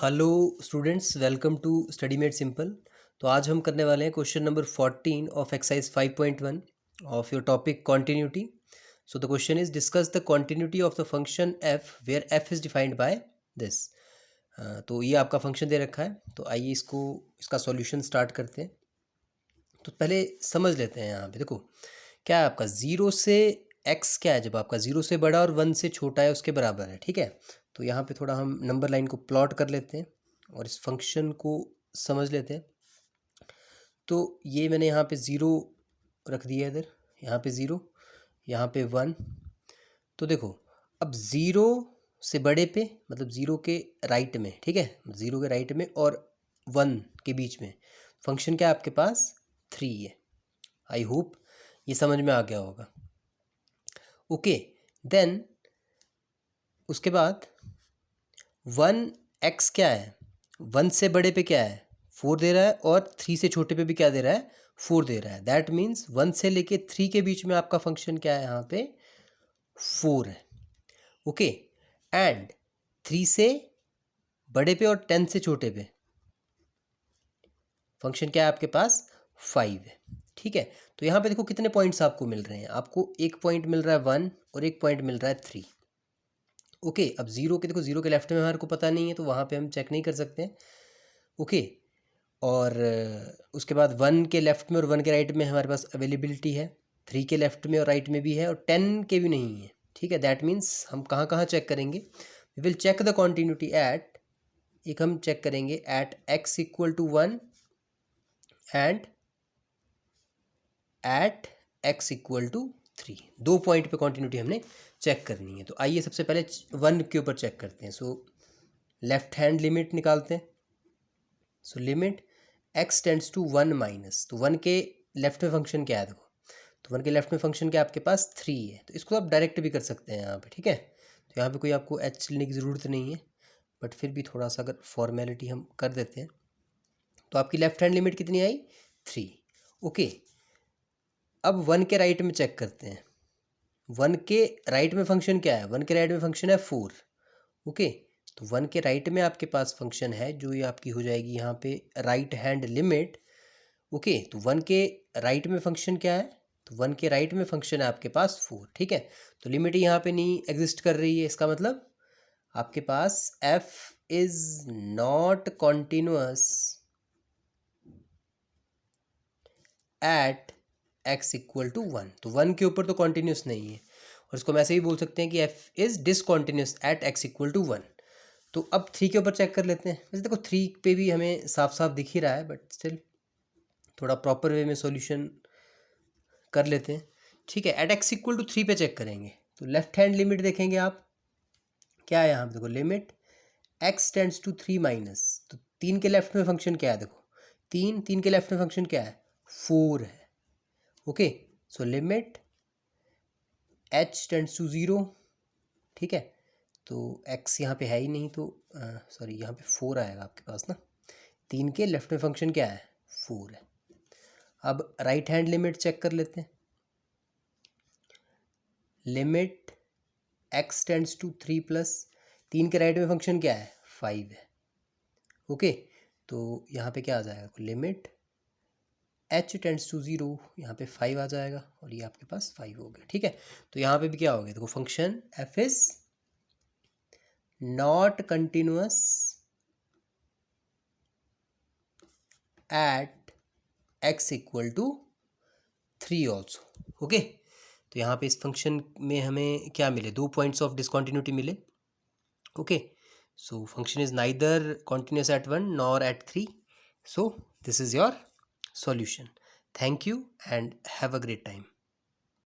Hello students, welcome to study made simple. तो आज हम करने वाले हैं question number 14 of exercise 5.1 of your topic continuity. So the question is discuss the continuity of the function F where F is defined by this. तो ये आपका function दे रखा है, तो आइए इसका सॉल्यूशन स्टार्ट करते हैं। तो पहले समझ लेते हैं। यहाँ पे देखो क्या है, आपका ज़ीरो से एक्स क्या है, जब आपका ज़ीरो से बड़ा और वन से छोटा है उसके बराबर है। ठीक है, तो यहाँ पे थोड़ा हम नंबर लाइन को प्लॉट कर लेते हैं और इस फंक्शन को समझ लेते हैं। तो ये मैंने यहाँ पे ज़ीरो रख दिया इधर, यहाँ पे ज़ीरो, यहाँ पे वन। तो देखो अब ज़ीरो से बड़े पे मतलब ज़ीरो के राइट में, ठीक है, ज़ीरो के राइट में और वन के बीच में फंक्शन क्या है आपके पास, थ्री है। आई होप ये समझ में आ गया होगा। ओके, देन उसके बाद वन एक्स क्या है, वन से बड़े पे क्या है, फोर दे रहा है, और थ्री से छोटे पे भी क्या दे रहा है, फोर दे रहा है। दैट मीन्स वन से लेके थ्री के बीच में आपका फंक्शन क्या है, यहाँ पे फोर है। ओके, एंड थ्री से बड़े पे और टेन से छोटे पे फंक्शन क्या है आपके पास, फाइव है। ठीक है, तो यहाँ पे देखो कितने पॉइंट्स आपको मिल रहे हैं, आपको एक पॉइंट मिल रहा है वन और एक पॉइंट मिल रहा है थ्री। ओके, अब ज़ीरो के देखो, ज़ीरो के लेफ्ट में हमारे को पता नहीं है तो वहाँ पे हम चेक नहीं कर सकते हैं। ओके, और उसके बाद वन के लेफ्ट में और वन के राइट में हमारे पास अवेलेबिलिटी है, थ्री के लेफ्ट में और राइट में भी है, और टेन के भी नहीं है। ठीक है, दैट मीन्स हम कहाँ कहाँ चेक करेंगे, we will check the continuity at, एक हम चेक करेंगे at X equal to one and at X equal to three. दो पॉइंट पे कॉन्टीन्यूटी हमने चेक करनी है। तो आइए सबसे पहले वन के ऊपर चेक करते हैं। सो लेफ्ट हैंड लिमिट निकालते हैं। So limit X tends to one minus, तो वन के लेफ्ट में फंक्शन क्या है देखो, तो वन के लेफ्ट में फंक्शन क्या है आपके पास, थ्री है। तो इसको आप डायरेक्ट भी कर सकते हैं यहाँ पे। ठीक है, तो यहाँ पे कोई आपको एच लेने की ज़रूरत नहीं है, बट फिर भी थोड़ा सा अगर फॉर्मेलिटी हम कर देते हैं। तो आपकी लेफ्ट हैंड लिमिट कितनी आई, थ्री। ओके, अब वन के राइट में चेक करते हैं। वन के राइट में फंक्शन क्या है, वन के राइट में फंक्शन है फोर। ओके, तो वन के राइट में आपके पास फंक्शन है जो ये आपकी हो जाएगी यहाँ पे राइट हैंड लिमिट। ओके, तो वन के राइट में फंक्शन क्या है, तो वन के राइट में फंक्शन है आपके पास फोर। ठीक है, तो लिमिट यहाँ पे नहीं एग्जिस्ट कर रही है, इसका मतलब आपके पास f is not continuous at x equal to one. तो वन के ऊपर तो कॉन्टिन्यूस नहीं है, और इसको हम ऐसे भी बोल सकते हैं कि f is discontinuous at x equal to one. तो अब थ्री के ऊपर चेक कर लेते हैं। वैसे देखो थ्री पे भी हमें साफ साफ दिख ही रहा है, बट स्टिल थोड़ा प्रॉपर वे में सॉल्यूशन कर लेते हैं। ठीक है, at X equal to three पे चेक करेंगे। तो लेफ्ट हैंड लिमिट देखेंगे आप, क्या है यहाँ पे देखो, limit X tends to three minus, तो तीन के लेफ्ट में फंक्शन क्या है देखो, तीन, तीन के लेफ्ट में फंक्शन क्या है, फोर है। Okay, so limit H tends to zero. ठीक है, तो एक्स यहाँ पे है ही नहीं, तो सॉरी यहाँ पे फोर आएगा आपके पास ना, तीन के लेफ्ट में फंक्शन क्या है, फोर है। अब राइट हैंड लिमिट चेक कर लेते हैं। Limit X tends to three plus, तीन के राइट में फंक्शन क्या है, फाइव है। ओके, तो यहाँ पे क्या आ जाएगा, limit H tends to zero, यहाँ पे फाइव आ जाएगा, और ये आपके पास फाइव हो गया। ठीक है, तो यहाँ पे भी क्या हो गया देखो, function F is not continuous at X equal to three also. Okay, तो यहाँ पे इस फंक्शन में हमें क्या मिले, दो पॉइंट्स ऑफ डिसकॉन्टिन्यूटी मिले। Okay, so function is neither continuous at 1 nor at 3. So this is your solution. Thank you and have a great time.